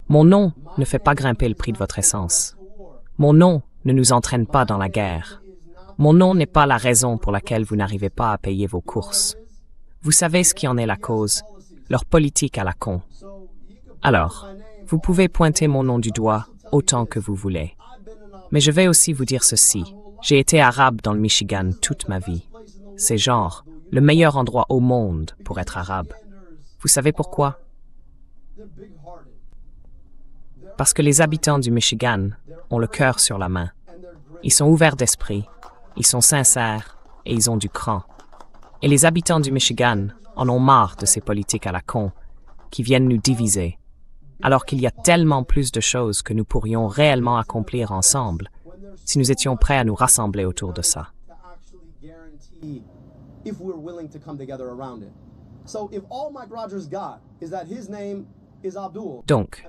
Mon nom ne fait pas grimper le prix de votre essence. Mon nom ne nous entraîne pas dans la guerre. Mon nom n'est pas la raison pour laquelle vous n'arrivez pas à payer vos courses. Vous savez ce qui en est la cause, leur politique à la con. Alors, vous pouvez pointer mon nom du doigt autant que vous voulez. Mais je vais aussi vous dire ceci. J'ai été arabe dans le Michigan toute ma vie. C'est genre le meilleur endroit au monde pour être arabe. Vous savez pourquoi? Parce que les habitants du Michigan ont le cœur sur la main. Ils sont ouverts d'esprit, ils sont sincères et ils ont du cran. Et les habitants du Michigan en ont marre de ces politiques à la con qui viennent nous diviser, alors qu'il y a tellement plus de choses que nous pourrions réellement accomplir ensemble si nous étions prêts à nous rassembler autour de ça. Donc,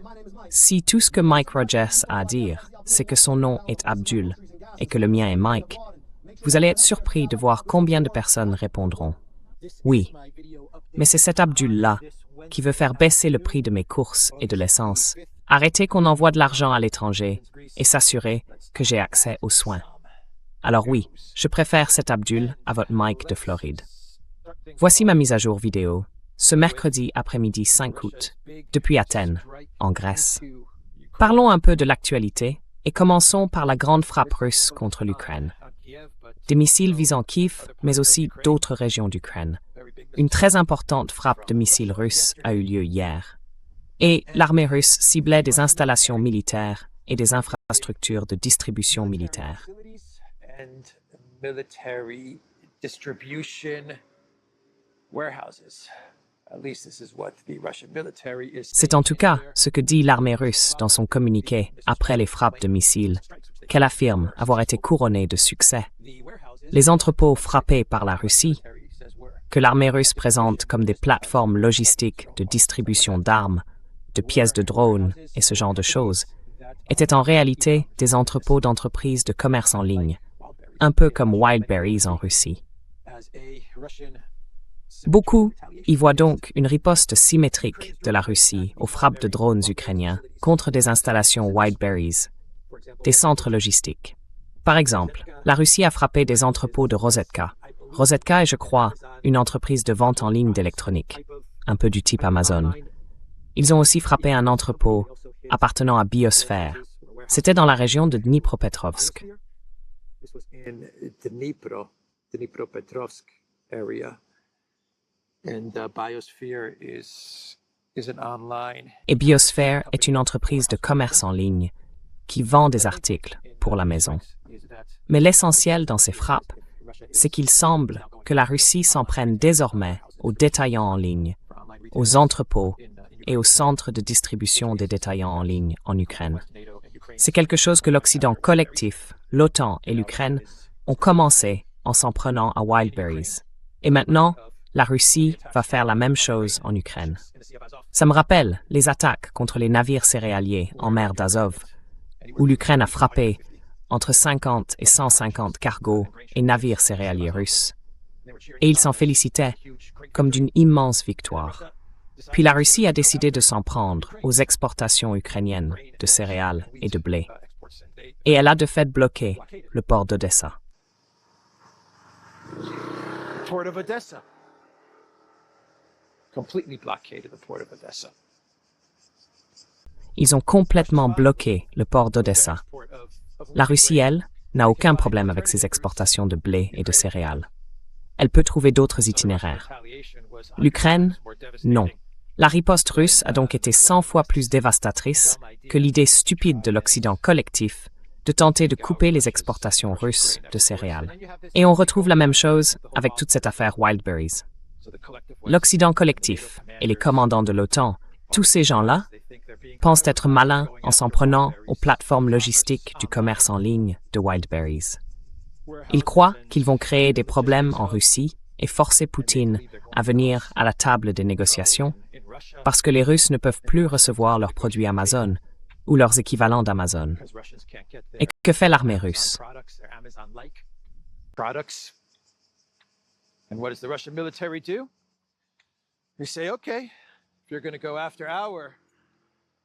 si tout ce que Mike Rogers a à dire, c'est que son nom est Abdul et que le mien est Mike, vous allez être surpris de voir combien de personnes répondront « Oui, mais c'est cet Abdul-là qui veut faire baisser le prix de mes courses et de l'essence, arrêter qu'on envoie de l'argent à l'étranger et s'assurer que j'ai accès aux soins. Alors oui, je préfère cet Abdul à votre Mike de Floride. » Voici ma mise à jour vidéo, ce mercredi après-midi 5 août, depuis Athènes, en Grèce. Parlons un peu de l'actualité et commençons par la grande frappe russe contre l'Ukraine. Des missiles visant Kiev, mais aussi d'autres régions d'Ukraine. Une très importante frappe de missiles russes a eu lieu hier. Et l'armée russe ciblait des installations militaires et des infrastructures de distribution militaire. C'est en tout cas ce que dit l'armée russe dans son communiqué après les frappes de missiles, qu'elle affirme avoir été couronnée de succès. Les entrepôts frappés par la Russie, que l'armée russe présente comme des plateformes logistiques de distribution d'armes, de pièces de drones et ce genre de choses, étaient en réalité des entrepôts d'entreprises de commerce en ligne, un peu comme Wildberries en Russie. Beaucoup y voient donc une riposte symétrique de la Russie aux frappes de drones ukrainiens contre des installations Wildberries, des centres logistiques. Par exemple, la Russie a frappé des entrepôts de Rozetka. Rozetka est, je crois, une entreprise de vente en ligne d'électronique, un peu du type Amazon. Ils ont aussi frappé un entrepôt appartenant à Biosphère. C'était dans la région de Dnipropetrovsk. Et Biosphère est une entreprise de commerce en ligne qui vend des articles pour la maison. Mais l'essentiel dans ces frappes, c'est qu'il semble que la Russie s'en prenne désormais aux détaillants en ligne, aux entrepôts et aux centres de distribution des détaillants en ligne en Ukraine. C'est quelque chose que l'Occident collectif, l'OTAN et l'Ukraine ont commencé en s'en prenant à Wildberries. Et maintenant, la Russie va faire la même chose en Ukraine. Ça me rappelle les attaques contre les navires céréaliers en mer d'Azov, où l'Ukraine a frappé entre 50 et 150 cargos et navires céréaliers russes. Et ils s'en félicitaient comme d'une immense victoire. Puis la Russie a décidé de s'en prendre aux exportations ukrainiennes de céréales et de blé. Et elle a de fait bloqué le port d'Odessa. Ils ont complètement bloqué le port d'Odessa. La Russie, elle, n'a aucun problème avec ses exportations de blé et de céréales. Elle peut trouver d'autres itinéraires. L'Ukraine, non. La riposte russe a donc été 100 fois plus dévastatrice que l'idée stupide de l'Occident collectif de tenter de couper les exportations russes de céréales. Et on retrouve la même chose avec toute cette affaire Wildberries. L'Occident collectif et les commandants de l'OTAN, tous ces gens-là, pensent être malins en s'en prenant aux plateformes logistiques du commerce en ligne de Wildberries. Ils croient qu'ils vont créer des problèmes en Russie et forcer Poutine à venir à la table des négociations parce que les Russes ne peuvent plus recevoir leurs produits Amazon ou leurs équivalents d'Amazon. Et que fait l'armée russe? And what does the Russian military do? They say, okay,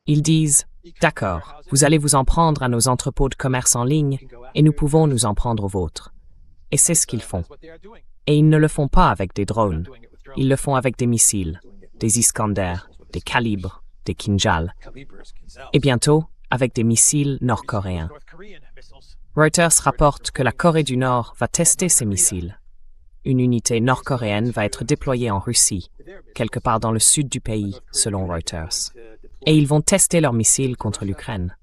Ils disent « D'accord, vous allez vous en prendre à nos entrepôts de commerce en ligne et nous pouvons nous en prendre aux vôtres. » Et c'est ce qu'ils font. Et ils ne le font pas avec des drones. Ils le font avec des missiles, des Iskander, des Calibres, des Kinjal, et bientôt avec des missiles nord-coréens. Reuters rapporte que la Corée du Nord va tester ces missiles. Une unité nord-coréenne va être déployée en Russie, quelque part dans le sud du pays, selon Reuters. Et ils vont tester leurs missiles contre l'Ukraine.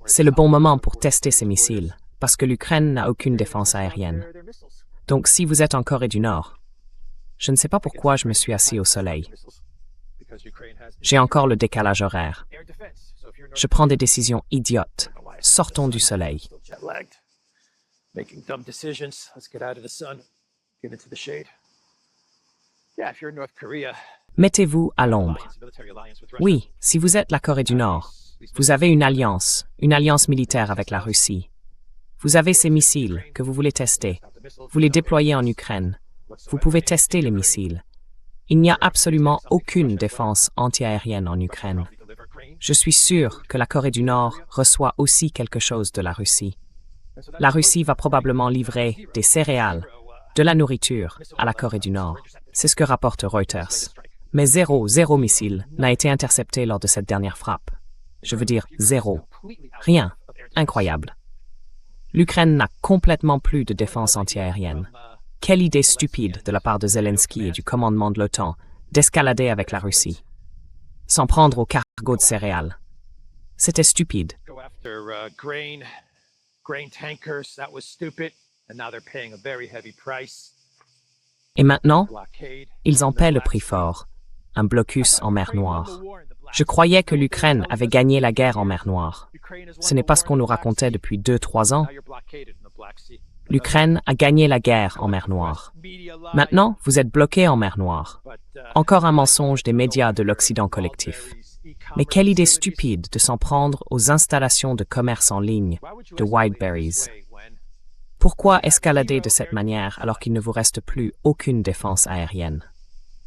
C'est le bon moment pour tester ces missiles, parce que l'Ukraine n'a aucune défense aérienne. Donc si vous êtes en Corée du Nord, je ne sais pas pourquoi je me suis assis au soleil. J'ai encore le décalage horaire. Je prends des décisions idiotes. Sortons du soleil. Mettez-vous à l'ombre. Oui, si vous êtes la Corée du Nord, vous avez une alliance militaire avec la Russie. Vous avez ces missiles que vous voulez tester. Vous les déployez en Ukraine. Vous pouvez tester les missiles. Il n'y a absolument aucune défense antiaérienne en Ukraine. Je suis sûr que la Corée du Nord reçoit aussi quelque chose de la Russie. La Russie va probablement livrer des céréales, de la nourriture à la Corée du Nord. C'est ce que rapporte Reuters. Mais zéro missile n'a été intercepté lors de cette dernière frappe. Je veux dire zéro. Rien. Incroyable. L'Ukraine n'a complètement plus de défense antiaérienne. Quelle idée stupide de la part de Zelensky et du commandement de l'OTAN d'escalader avec la Russie. S'en prendre au cargo de céréales. C'était stupide. Et maintenant, ils en paient le prix fort. Un blocus en mer Noire. Je croyais que l'Ukraine avait gagné la guerre en mer Noire. Ce n'est pas ce qu'on nous racontait depuis 2-3 ans. L'Ukraine a gagné la guerre en mer Noire. Maintenant, vous êtes bloqué en mer Noire. Encore un mensonge des médias de l'Occident collectif. Mais quelle idée stupide de s'en prendre aux installations de commerce en ligne de Wildberries. Pourquoi escalader de cette manière alors qu'il ne vous reste plus aucune défense aérienne?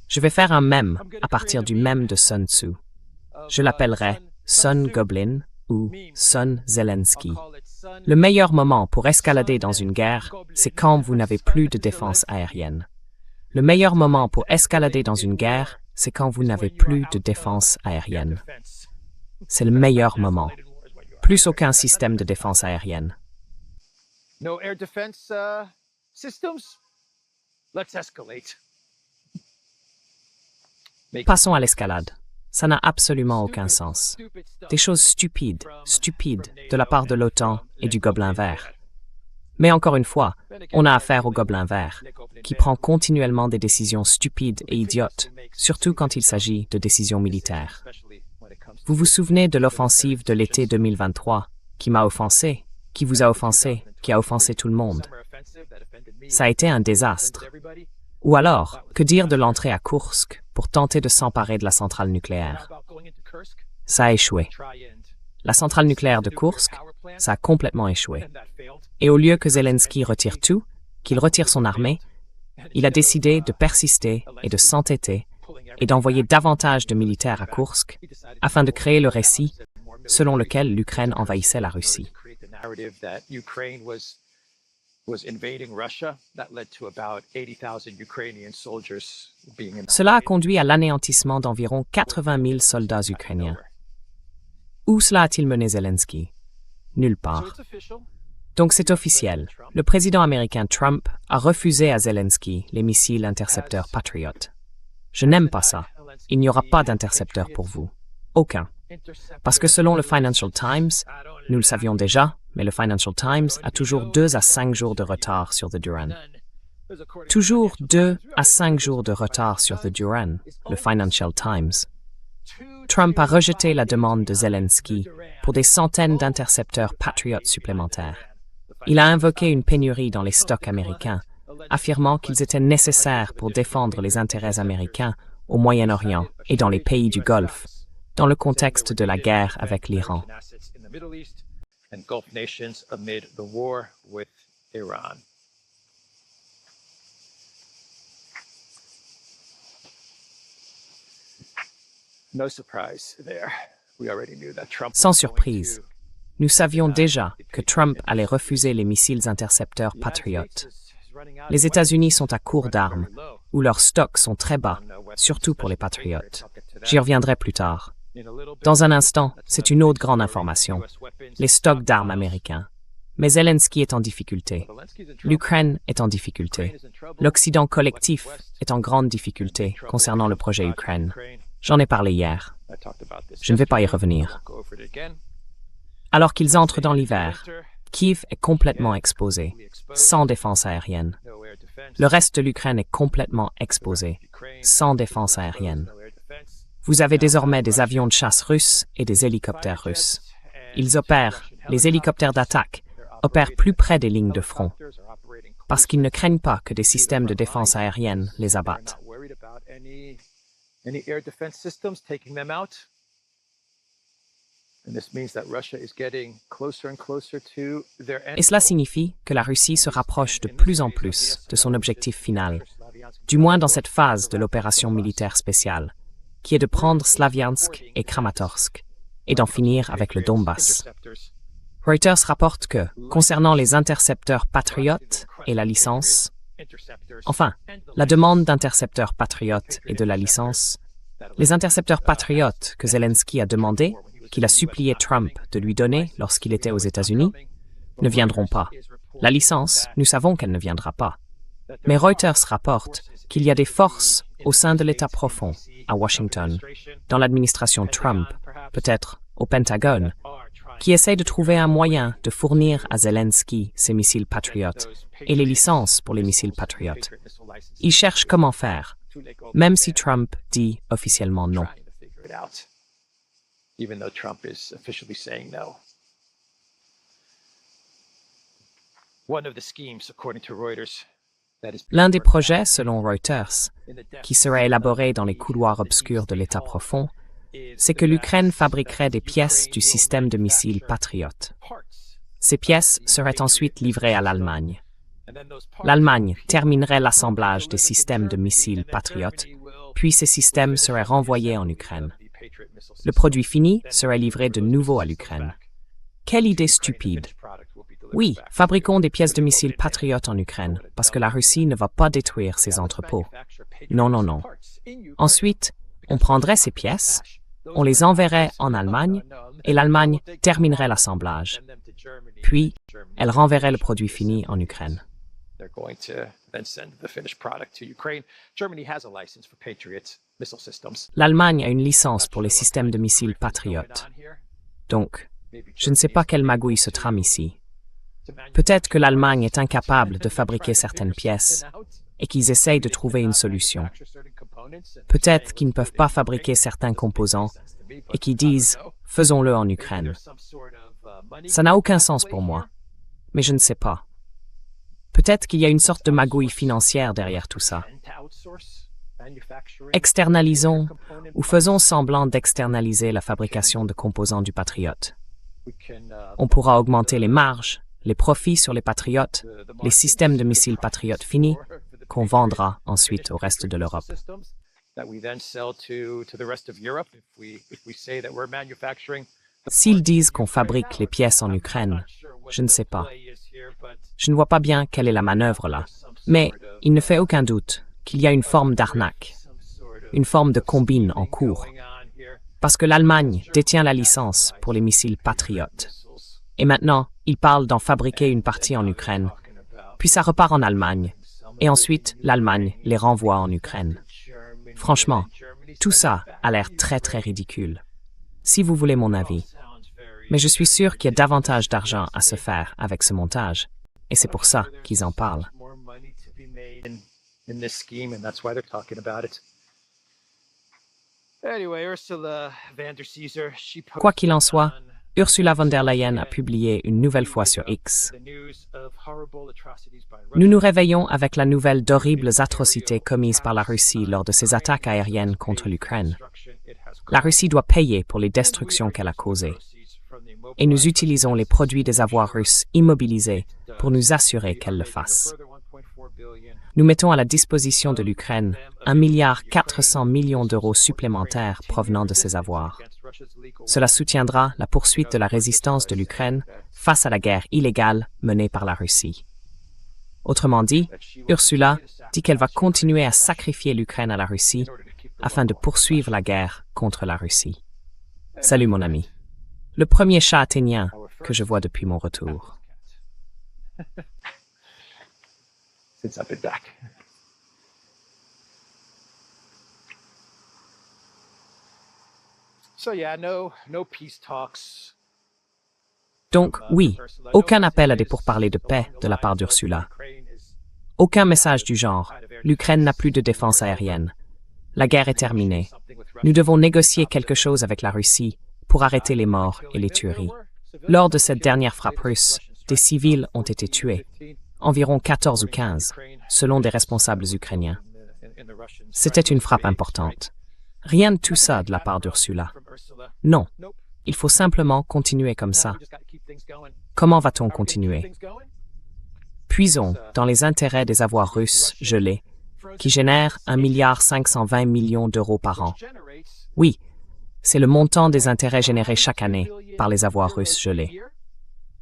Je vais faire un mème à partir du mème de Sun Tzu. Je l'appellerai Sun Goblin ou Sun Zelensky. Le meilleur moment pour escalader dans une guerre, c'est quand vous n'avez plus de défense aérienne. Le meilleur moment pour escalader dans une guerre, c'est quand vous n'avez plus de défense aérienne. C'est le meilleur moment. Plus aucun système de défense aérienne. No air defense systems? Let's escalate. Passons à l'escalade. Ça n'a absolument aucun sens. Des choses stupides de la part de l'OTAN et du Gobelin vert. Mais encore une fois, on a affaire au Gobelin vert, qui prend continuellement des décisions stupides et idiotes, surtout quand il s'agit de décisions militaires. Vous vous souvenez de l'offensive de l'été 2023, qui m'a offensé, qui vous a offensé, qui a offensé tout le monde. Ça a été un désastre. Ou alors, que dire de l'entrée à Koursk pour tenter de s'emparer de la centrale nucléaire? Ça a échoué. La centrale nucléaire de Koursk, ça a complètement échoué. Et au lieu que Zelensky retire tout, qu'il retire son armée, il a décidé de persister et de s'entêter et d'envoyer davantage de militaires à Koursk afin de créer le récit selon lequel l'Ukraine envahissait la Russie. Cela a conduit à l'anéantissement d'environ 80 000 soldats ukrainiens. Où cela a-t-il mené Zelensky? Nulle part. Donc c'est officiel. Le président américain Trump a refusé à Zelensky les missiles intercepteurs Patriot. Je n'aime pas ça. Il n'y aura pas d'intercepteur pour vous. Aucun. Parce que selon le Financial Times, nous le savions déjà, mais le Financial Times a toujours 2 à 5 jours de retard sur The Duran. Toujours 2 à 5 jours de retard sur The Duran, le Financial Times. Trump a rejeté la demande de Zelensky pour des centaines d'intercepteurs Patriot supplémentaires. Il a invoqué une pénurie dans les stocks américains, affirmant qu'ils étaient nécessaires pour défendre les intérêts américains au Moyen-Orient et dans les pays du Golfe, dans le contexte de la guerre avec l'Iran. No surprise there. We already knew that Trump Sans surprise, nous savions déjà que Trump allait refuser les missiles intercepteurs Patriot. Les États-Unis sont à court d'armes, ou leurs stocks sont très bas, surtout pour les Patriot. J'y reviendrai plus tard. Dans un instant, c'est une autre grande information, les stocks d'armes américains. Mais Zelensky est en difficulté. L'Ukraine est en difficulté. L'Occident collectif est en grande difficulté concernant le projet Ukraine. J'en ai parlé hier. Je ne vais pas y revenir. Alors qu'ils entrent dans l'hiver, Kiev est complètement exposé, sans défense aérienne. Le reste de l'Ukraine est complètement exposé, sans défense aérienne. Vous avez désormais des avions de chasse russes et des hélicoptères russes. Ils opèrent, les hélicoptères d'attaque, opèrent plus près des lignes de front, parce qu'ils ne craignent pas que des systèmes de défense aérienne les abattent. Et cela signifie que la Russie se rapproche de plus en plus de son objectif final, du moins dans cette phase de l'opération militaire spéciale, qui est de prendre Slaviansk et Kramatorsk, et d'en finir avec le Donbass. Reuters rapporte que, concernant les intercepteurs Patriot et la licence, enfin, la demande d'intercepteurs Patriot et de la licence, les intercepteurs Patriot que Zelensky a demandé, qu'il a supplié Trump de lui donner lorsqu'il était aux États-Unis, ne viendront pas. La licence, nous savons qu'elle ne viendra pas. Mais Reuters rapporte qu'il y a des forces au sein de l'État profond, à Washington, dans l'administration Trump, peut-être au Pentagone, qui essaient de trouver un moyen de fournir à Zelensky ses missiles Patriot et les licences pour les missiles Patriot. Ils cherchent comment faire, même si Trump dit officiellement non. L'un des projets, selon Reuters, qui serait élaboré dans les couloirs obscurs de l'État profond, c'est que l'Ukraine fabriquerait des pièces du système de missiles Patriot. Ces pièces seraient ensuite livrées à l'Allemagne. L'Allemagne terminerait l'assemblage des systèmes de missiles Patriot, puis ces systèmes seraient renvoyés en Ukraine. Le produit fini serait livré de nouveau à l'Ukraine. Quelle idée stupide! Oui, fabriquons des pièces de missiles Patriot en Ukraine, parce que la Russie ne va pas détruire ses entrepôts. Non, non, non. Ensuite, on prendrait ces pièces, on les enverrait en Allemagne, et l'Allemagne terminerait l'assemblage. Puis, elle renverrait le produit fini en Ukraine. L'Allemagne a une licence pour les systèmes de missiles Patriot. Donc, je ne sais pas quelle magouille se trame ici. Peut-être que l'Allemagne est incapable de fabriquer certaines pièces et qu'ils essayent de trouver une solution. Peut-être qu'ils ne peuvent pas fabriquer certains composants et qu'ils disent « faisons-le en Ukraine ». Ça n'a aucun sens pour moi, mais je ne sais pas. Peut-être qu'il y a une sorte de magouille financière derrière tout ça. Externalisons ou faisons semblant d'externaliser la fabrication de composants du Patriot. On pourra augmenter les marges, les profits sur les Patriot, les systèmes de missiles Patriot finis, qu'on vendra ensuite au reste de l'Europe. S'ils disent qu'on fabrique les pièces en Ukraine, je ne sais pas. Je ne vois pas bien quelle est la manœuvre là, mais il ne fait aucun doute qu'il y a une forme d'arnaque, une forme de combine en cours, parce que l'Allemagne détient la licence pour les missiles Patriot. Et maintenant, ils parlent d'en fabriquer une partie en Ukraine, puis ça repart en Allemagne, et ensuite l'Allemagne les renvoie en Ukraine. Franchement, tout ça a l'air très très ridicule, si vous voulez mon avis. Mais je suis sûr qu'il y a davantage d'argent à se faire avec ce montage, et c'est pour ça qu'ils en parlent. Quoi qu'il en soit, Ursula von der Leyen a publié une nouvelle fois sur X. Nous nous réveillons avec la nouvelle d'horribles atrocités commises par la Russie lors de ses attaques aériennes contre l'Ukraine. La Russie doit payer pour les destructions qu'elle a causées. Et nous utilisons les produits des avoirs russes immobilisés pour nous assurer qu'elle le fasse. Nous mettons à la disposition de l'Ukraine 1,4 milliard d'euros supplémentaires provenant de ses avoirs. Cela soutiendra la poursuite de la résistance de l'Ukraine face à la guerre illégale menée par la Russie. Autrement dit, Ursula dit qu'elle va continuer à sacrifier l'Ukraine à la Russie afin de poursuivre la guerre contre la Russie. Salut mon ami. Le premier chat athénien que je vois depuis mon retour. Since I've been back. So yeah, no peace talks. Donc, oui, aucun appel à des pourparlers de paix de la part d'Ursula. Aucun message du genre « L'Ukraine n'a plus de défense aérienne. La guerre est terminée. Nous devons négocier quelque chose avec la Russie pour arrêter les morts et les tueries. » Lors de cette dernière frappe russe, des civils ont été tués, environ 14 ou 15, selon des responsables ukrainiens. C'était une frappe importante. Rien de tout ça de la part d'Ursula. Non, il faut simplement continuer comme ça. Comment va-t-on continuer? Puisons dans les intérêts des avoirs russes gelés, qui génèrent 1,520 milliard d'euros par an. Oui, c'est le montant des intérêts générés chaque année par les avoirs russes gelés.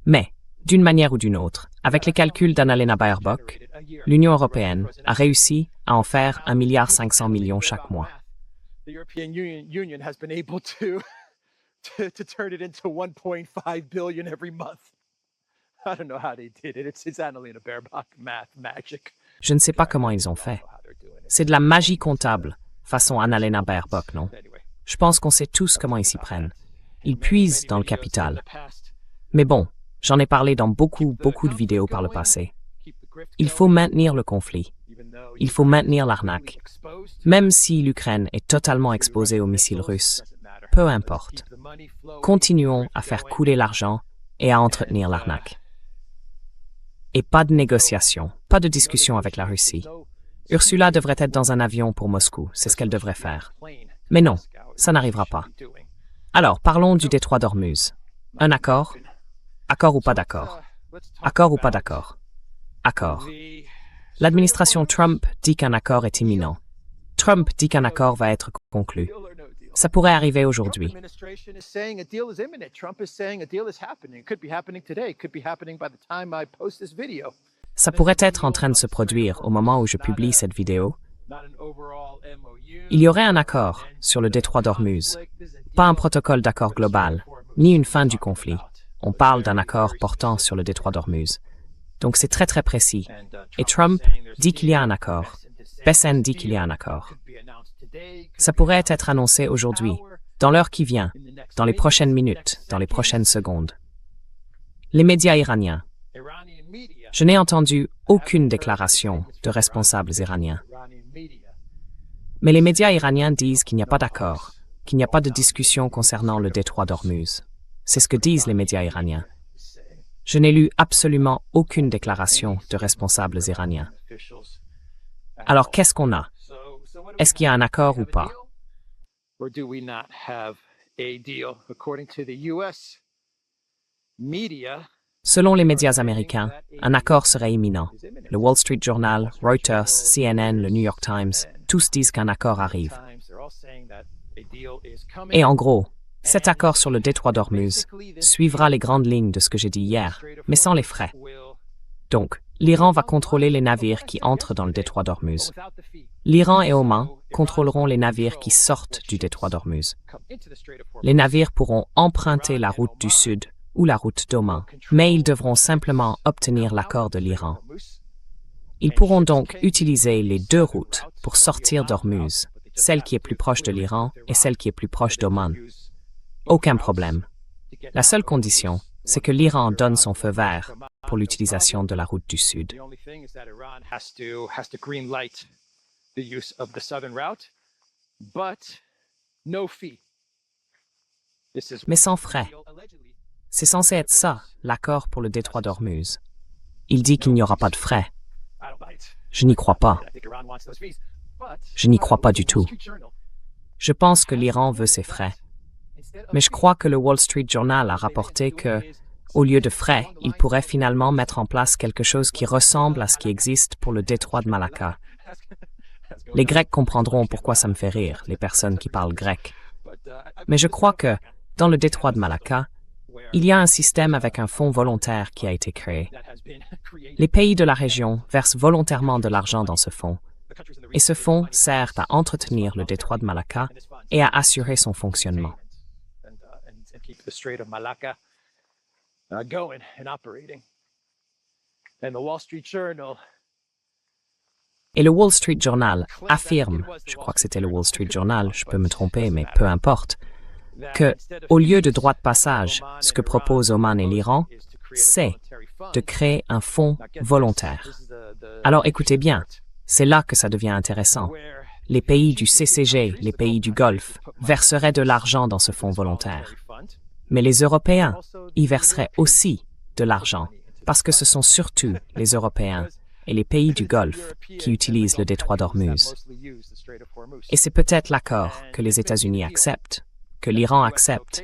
Mais, d'une manière ou d'une autre, avec les calculs d'Annalena Baerbock, l'Union européenne a réussi à en faire 1,5 milliard chaque mois. The European Union has been able to turn it into 1.5 billion every month. I don't know how they did it. It's Annalena Baerbock math magic. Je ne sais pas comment ils ont fait. C'est de la magie comptable, façon Annalena Baerbock, non? Je pense qu'on sait tous comment ils s'y prennent. Ils puisent dans le capital. Mais bon, j'en ai parlé dans beaucoup de vidéos par le passé. Il faut maintenir le conflit. Il faut maintenir l'arnaque. Même si l'Ukraine est totalement exposée aux missiles russes, peu importe. Continuons à faire couler l'argent et à entretenir l'arnaque. Et pas de négociation, pas de discussion avec la Russie. Ursula devrait être dans un avion pour Moscou, c'est ce qu'elle devrait faire. Mais non, ça n'arrivera pas. Alors, parlons du détroit d'Ormuz. Un accord? Accord ou pas d'accord? Accord ou pas d'accord? Accord. L'administration Trump dit qu'un accord est imminent. Trump dit qu'un accord va être conclu. Ça pourrait arriver aujourd'hui. Ça pourrait être en train de se produire au moment où je publie cette vidéo. Il y aurait un accord sur le détroit d'Ormuz, pas un protocole d'accord global, ni une fin du conflit. On parle d'un accord portant sur le détroit d'Ormuz. Donc c'est très précis. Et Trump dit qu'il y a un accord. Bessent dit qu'il y a un accord. Ça pourrait être annoncé aujourd'hui, dans l'heure qui vient, dans les prochaines minutes, dans les prochaines secondes. Les médias iraniens. Je n'ai entendu aucune déclaration de responsables iraniens. Mais les médias iraniens disent qu'il n'y a pas d'accord, qu'il n'y a pas de discussion concernant le détroit d'Ormuz. C'est ce que disent les médias iraniens. Je n'ai lu absolument aucune déclaration de responsables iraniens. Alors qu'est-ce qu'on a? Est-ce qu'il y a un accord ou pas? Selon les médias américains, un accord serait imminent. Le Wall Street Journal, Reuters, CNN, le New York Times, tous disent qu'un accord arrive. Et en gros, cet accord sur le détroit d'Ormuz suivra les grandes lignes de ce que j'ai dit hier, mais sans les frais. Donc, l'Iran va contrôler les navires qui entrent dans le détroit d'Ormuz. L'Iran et Oman contrôleront les navires qui sortent du détroit d'Ormuz. Les navires pourront emprunter la route du Sud ou la route d'Oman, mais ils devront simplement obtenir l'accord de l'Iran. Ils pourront donc utiliser les deux routes pour sortir d'Ormuz, celle qui est plus proche de l'Iran et celle qui est plus proche d'Oman. Aucun problème. La seule condition, c'est que l'Iran donne son feu vert pour l'utilisation de la route du Sud. Mais sans frais. C'est censé être ça, l'accord pour le détroit d'Ormuz. Il dit qu'il n'y aura pas de frais. Je n'y crois pas. Je n'y crois pas du tout. Je pense que l'Iran veut ses frais. Mais je crois que le Wall Street Journal a rapporté que, Au lieu de frais, ils pourraient finalement mettre en place quelque chose qui ressemble à ce qui existe pour le détroit de Malacca. Les Grecs comprendront pourquoi ça me fait rire, les personnes qui parlent grec. Mais je crois que, dans le détroit de Malacca, il y a un système avec un fonds volontaire qui a été créé. Les pays de la région versent volontairement de l'argent dans ce fonds, et ce fonds sert à entretenir le détroit de Malacca et à assurer son fonctionnement. Et le Wall Street Journal affirme, je crois que c'était le Wall Street Journal, je peux me tromper, mais peu importe, que, au lieu de droit de passage, ce que proposent Oman et l'Iran, c'est de créer un fonds volontaire. Alors écoutez bien, c'est là que ça devient intéressant. Les pays du CCG, les pays du Golfe, verseraient de l'argent dans ce fonds volontaire. Mais les Européens y verseraient aussi de l'argent, parce que ce sont surtout les Européens et les pays du Golfe qui utilisent le détroit d'Ormuz. Et c'est peut-être l'accord que les États-Unis acceptent, que l'Iran accepte,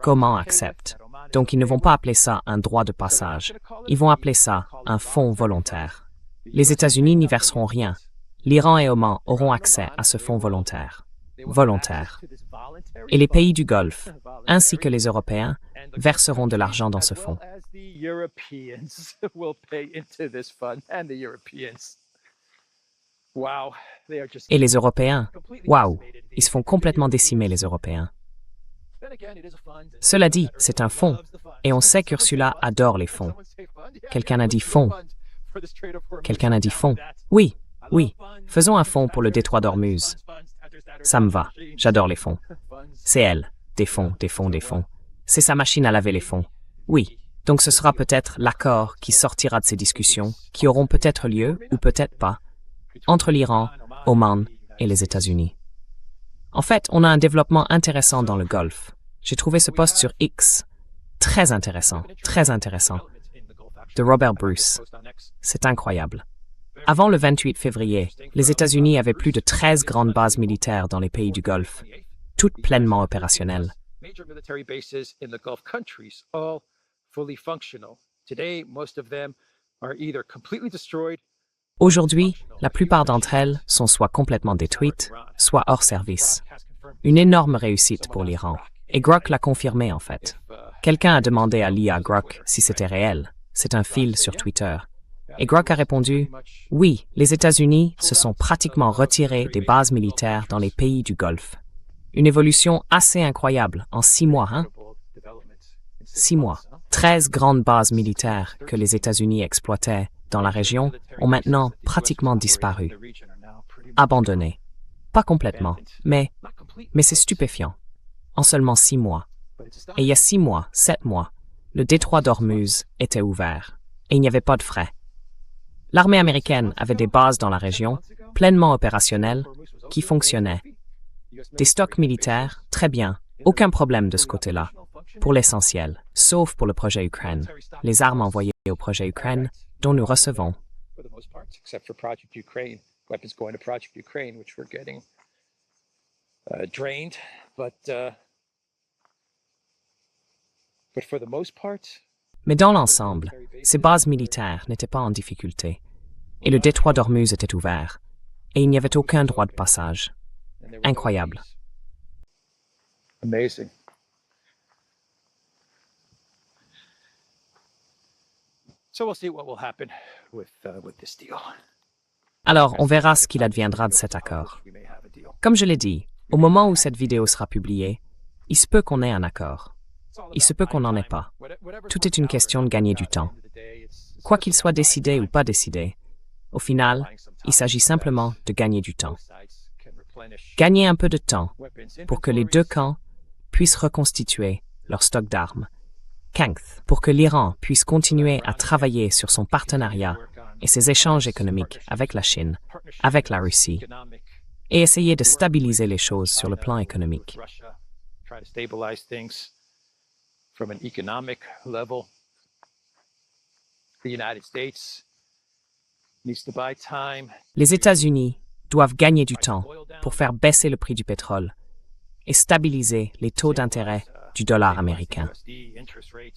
qu'Oman accepte. Donc ils ne vont pas appeler ça un droit de passage, ils vont appeler ça un fonds volontaire. Les États-Unis n'y verseront rien. L'Iran et Oman auront accès à ce fonds volontaire. Et les pays du Golfe, ainsi que les Européens, verseront de l'argent dans ce fonds. Et les Européens, waouh, ils se font complètement décimer, les Européens. Cela dit, c'est un fonds, et on sait qu'Ursula adore les fonds. Quelqu'un a dit fonds. Quelqu'un a dit fonds. Oui, oui, faisons un fonds pour le détroit d'Ormuz. Ça me va, j'adore les fonds. C'est elle, des fonds, des fonds, des fonds. C'est sa machine à laver les fonds. Oui, donc ce sera peut-être l'accord qui sortira de ces discussions, qui auront peut-être lieu, ou peut-être pas, entre l'Iran, Oman et les États-Unis. En fait, on a un développement intéressant dans le Golfe. J'ai trouvé ce post sur X très intéressant, de Robert Bruce. C'est incroyable. Avant le 28 février, les États-Unis avaient plus de 13 grandes bases militaires dans les pays du Golfe, toutes pleinement opérationnelles. Aujourd'hui, la plupart d'entre elles sont soit complètement détruites, soit hors service. Une énorme réussite pour l'Iran. Et Grok l'a confirmé en fait. Quelqu'un a demandé à l'IA Grok si c'était réel. C'est un fil sur Twitter. Et Grok a répondu « Oui, les États-Unis se sont pratiquement retirés des bases militaires dans les pays du Golfe. Une évolution assez incroyable en 6 mois, hein? 6 mois. 13 grandes bases militaires que les États-Unis exploitaient dans la région ont maintenant pratiquement disparu. Abandonnées. Pas complètement, mais c'est stupéfiant. En seulement 6 mois. Et il y a 6 mois, 7 mois, le détroit d'Ormuz était ouvert, et il n'y avait pas de frais. L'armée américaine avait des bases dans la région, pleinement opérationnelles, qui fonctionnaient. Des stocks militaires, très bien, aucun problème de ce côté-là, pour l'essentiel, sauf pour le projet Ukraine, les armes envoyées au projet Ukraine, dont nous recevons. Mais dans l'ensemble, ces bases militaires n'étaient pas en difficulté, et le détroit d'Ormuz était ouvert, et il n'y avait aucun droit de passage. Incroyable. Amazing. So we'll see what will happen with this deal. Alors, on verra ce qu'il adviendra de cet accord. Comme je l'ai dit, au moment où cette vidéo sera publiée, il se peut qu'on ait un accord. Il se peut qu'on n'en ait pas. Tout est une question de gagner du temps. Quoi qu'il soit décidé ou pas décidé, au final, il s'agit simplement de gagner du temps. Gagner un peu de temps pour que les deux camps puissent reconstituer leur stock d'armes. Pour que l'Iran puisse continuer à travailler sur son partenariat et ses échanges économiques avec la Chine, avec la Russie, et essayer de stabiliser les choses sur le plan économique. Les États-Unis doivent gagner du temps pour faire baisser le prix du pétrole et stabiliser les taux d'intérêt du dollar américain.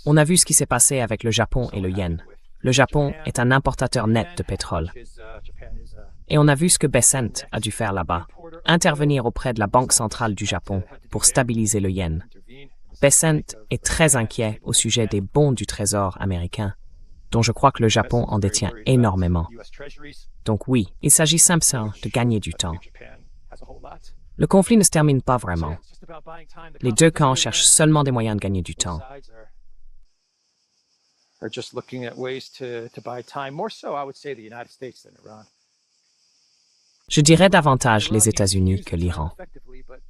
On a vu ce qui s'est passé avec le Japon et le yen. Le Japon est un importateur net de pétrole. Et on a vu ce que Bessent a dû faire là-bas, intervenir auprès de la Banque centrale du Japon pour stabiliser le yen. Bessent est très inquiet au sujet des bons du Trésor américain, dont je crois que le Japon en détient énormément. Donc oui, il s'agit simplement de gagner du temps. Le conflit ne se termine pas vraiment. Les deux camps cherchent seulement des moyens de gagner du temps. Je dirais davantage les États-Unis que l'Iran.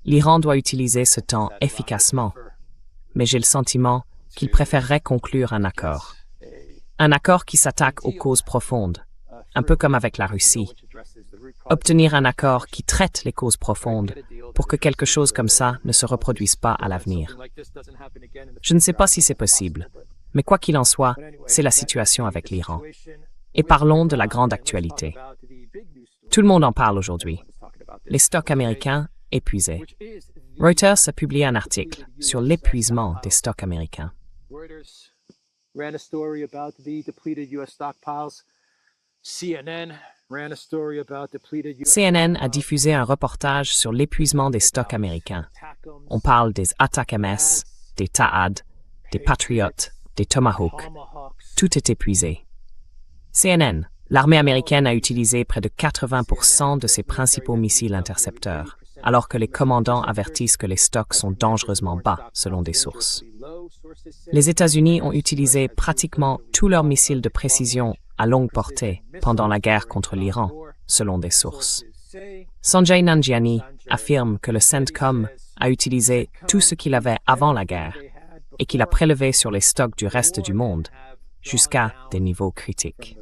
L'Iran doit utiliser ce temps efficacement, mais j'ai le sentiment qu'il préférerait conclure un accord. Un accord qui s'attaque aux causes profondes, un peu comme avec la Russie. Obtenir un accord qui traite les causes profondes pour que quelque chose comme ça ne se reproduise pas à l'avenir. Je ne sais pas si c'est possible, mais quoi qu'il en soit, c'est la situation avec l'Iran. Et parlons de la grande actualité. Tout le monde en parle aujourd'hui. Les stocks américains épuisés. Reuters a publié un article sur l'épuisement des stocks américains. CNN a diffusé un reportage sur l'épuisement des stocks américains. On parle des ATACMS, des TAAD, des Patriot, des Tomahawk. Tout est épuisé. CNN, l'armée américaine a utilisé près de 80% de ses principaux missiles intercepteurs, alors que les commandants avertissent que les stocks sont dangereusement bas, selon des sources. Les États-Unis ont utilisé pratiquement tous leurs missiles de précision à longue portée pendant la guerre contre l'Iran, selon des sources. Sanjay Nanjiani affirme que le CENTCOM a utilisé tout ce qu'il avait avant la guerre et qu'il a prélevé sur les stocks du reste du monde jusqu'à des niveaux critiques.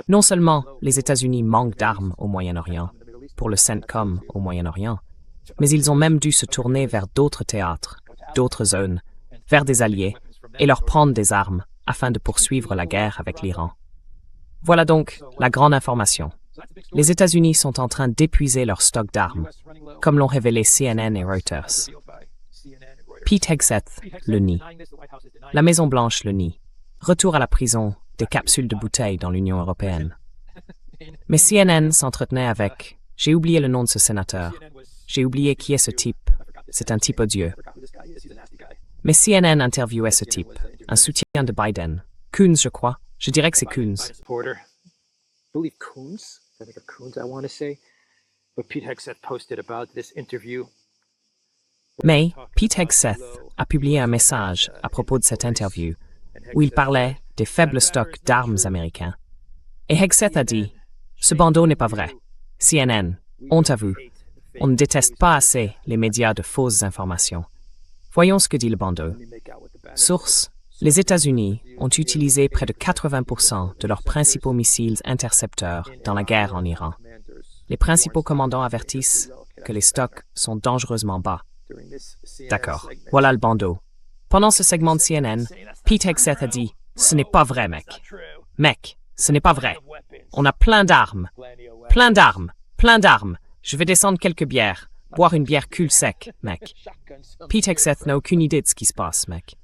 Non seulement les États-Unis manquent d'armes au Moyen-Orient, pour le CENTCOM au Moyen-Orient, mais ils ont même dû se tourner vers d'autres théâtres, d'autres zones, vers des alliés, et leur prendre des armes afin de poursuivre la guerre avec l'Iran. Voilà donc la grande information. Les États-Unis sont en train d'épuiser leur stock d'armes, comme l'ont révélé CNN et Reuters. Pete Hegseth le nie. La Maison-Blanche le nie. Retour à la prison, des capsules de bouteilles dans l'Union européenne. Mais CNN s'entretenait avec... J'ai oublié le nom de ce sénateur. J'ai oublié qui est ce type. C'est un type odieux. Mais CNN interviewait ce type, un soutien de Biden. Coons, je crois. Je dirais que c'est Coons. Mais Pete Hegseth a publié un message à propos de cette interview où il parlait des faibles stocks d'armes américains. Et Hegseth a dit « Ce bandeau n'est pas vrai. CNN, honte à vous. On ne déteste pas assez les médias de fausses informations. » Voyons ce que dit le bandeau. Source, les États-Unis ont utilisé près de 80% de leurs principaux missiles intercepteurs dans la guerre en Iran. Les principaux commandants avertissent que les stocks sont dangereusement bas. D'accord, voilà le bandeau. Pendant ce segment de CNN, Pete Hegseth a dit « Ce n'est pas vrai, mec. Mec, ce n'est pas vrai. On a plein d'armes. Plein d'armes. Plein d'armes. Je vais descendre quelques bières. Boire une bière cul-sec, mec. » Pete Hegseth n'a aucune idée de ce qui se passe, mec.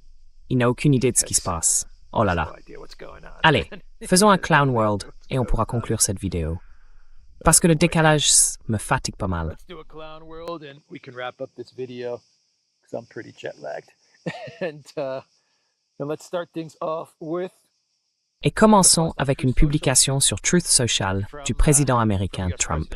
Il n'a aucune idée de ce qui se passe. Oh là là. Allez, faisons un Clown World et on pourra conclure cette vidéo. Parce que le décalage me fatigue pas mal. Et commençons avec une publication sur Truth Social du président américain Trump.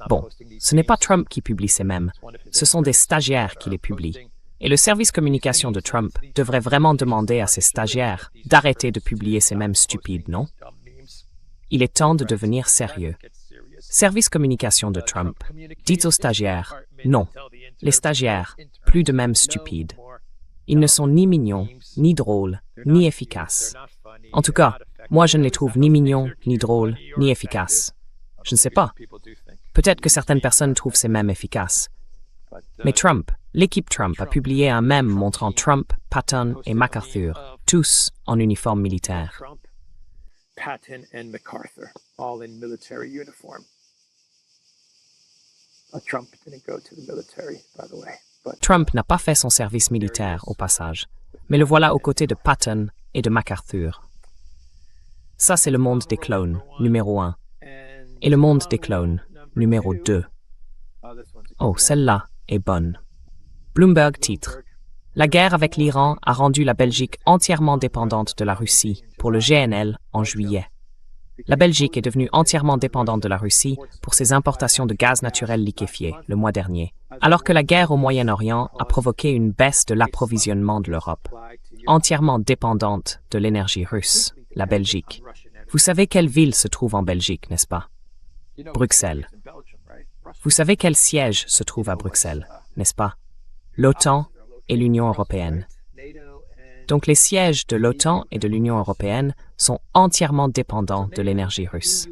Bon, ce n'est pas Trump qui publie ces mèmes, ce sont des stagiaires qui les publient. Et le service communication de Trump devrait vraiment demander à ses stagiaires d'arrêter de publier ces mèmes stupides, non? Il est temps de devenir sérieux. Service communication de Trump, dites aux stagiaires, non, les stagiaires, plus de mèmes stupides. Ils ne sont ni mignons, ni drôles, ni efficaces. En tout cas, moi je ne les trouve ni mignons, ni drôles, ni efficaces. Je ne sais pas. Peut-être que certaines personnes trouvent ces mèmes efficaces. Mais Trump, L'équipe Trump a publié un mème montrant Trump, Patton et MacArthur, tous en uniforme militaire. Trump, Patton, and MacArthur, all in military uniform. Trump didn't go to the military, by the way. But Trump n'a pas fait son service militaire, au passage, mais le voilà aux côtés de Patton et de MacArthur. Ça, c'est le monde des clones, numéro 1, et le monde des clones, numéro 2. Oh, celle-là est bonne. Bloomberg titre: La guerre avec l'Iran a rendu la Belgique entièrement dépendante de la Russie pour le GNL en juillet. La Belgique est devenue entièrement dépendante de la Russie pour ses importations de gaz naturel liquéfié le mois dernier, alors que la guerre au Moyen-Orient a provoqué une baisse de l'approvisionnement de l'Europe. Entièrement dépendante de l'énergie russe, la Belgique. Vous savez quelle ville se trouve en Belgique, n'est-ce pas? Bruxelles. Vous savez quel siège se trouve à Bruxelles, n'est-ce pas? L'OTAN et l'Union européenne. Donc les sièges de l'OTAN et de l'Union européenne sont entièrement dépendants de l'énergie russe.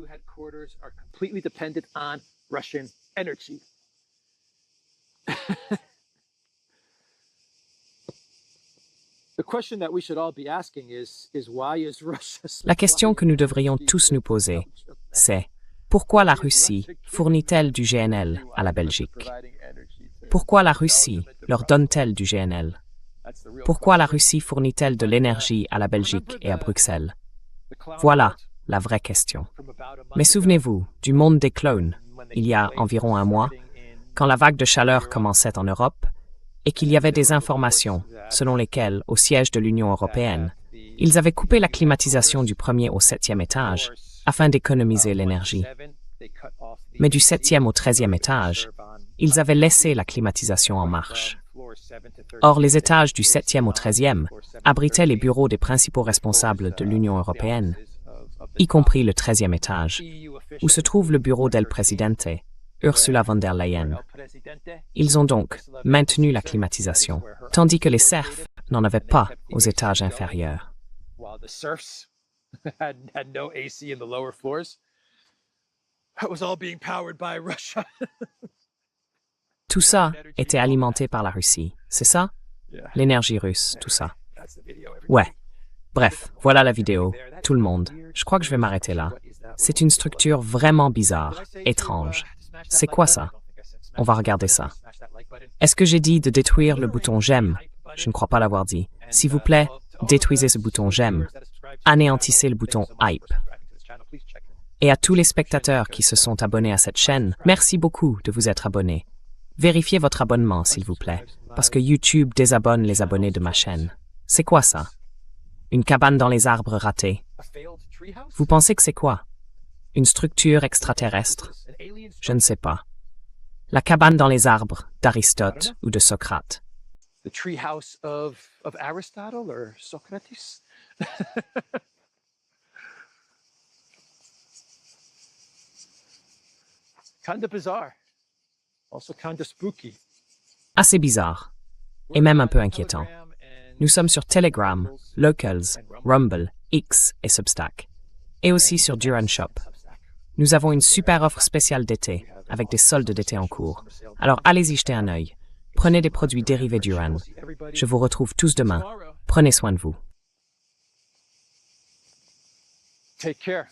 La question que nous devrions tous nous poser, c'est: pourquoi la Russie fournit-elle du GNL à la Belgique? Pourquoi la Russie leur donne-t-elle du GNL? Pourquoi la Russie fournit-elle de l'énergie à la Belgique et à Bruxelles? Voilà la vraie question. Mais souvenez-vous du monde des clones, il y a environ un mois, quand la vague de chaleur commençait en Europe, et qu'il y avait des informations selon lesquelles, au siège de l'Union européenne, ils avaient coupé la climatisation du 1er au 7e étage afin d'économiser l'énergie. Mais du 7e au 13e étage, ils avaient laissé la climatisation en marche. Or, les étages du 7e au 13e abritaient les bureaux des principaux responsables de l'Union européenne, y compris le 13e étage, où se trouve le bureau del Presidente, Ursula von der Leyen. Ils ont donc maintenu la climatisation, tandis que les serfs n'en avaient pas aux étages inférieurs. Tout ça était alimenté par la Russie, c'est ça? L'énergie russe, tout ça. Ouais. Bref, voilà la vidéo. Tout le monde. Je crois que je vais m'arrêter là. C'est une structure vraiment bizarre, étrange. C'est quoi ça? On va regarder ça. Est-ce que j'ai dit de détruire le bouton j'aime? Je ne crois pas l'avoir dit. S'il vous plaît, détruisez ce bouton j'aime. Anéantissez le bouton hype. Et à tous les spectateurs qui se sont abonnés à cette chaîne, merci beaucoup de vous être abonnés. Vérifiez votre abonnement, s'il vous plaît, parce que YouTube désabonne les abonnés de ma chaîne. C'est quoi ça? Une cabane dans les arbres ratée. Vous pensez que c'est quoi? Une structure extraterrestre? Je ne sais pas. La cabane dans les arbres d'Aristote ou de Socrate. The treehouse of Aristotle or Socrates? Kind of bizarre. Also kind of spooky. Assez bizarre, et même un peu inquiétant. Nous sommes sur Telegram, Locals, Rumble, X et Substack, et aussi sur Duran Shop. Nous avons une super offre spéciale d'été, avec des soldes d'été en cours. Alors allez-y jeter un œil. Prenez des produits dérivés Duran. Je vous retrouve tous demain. Prenez soin de vous. Take care.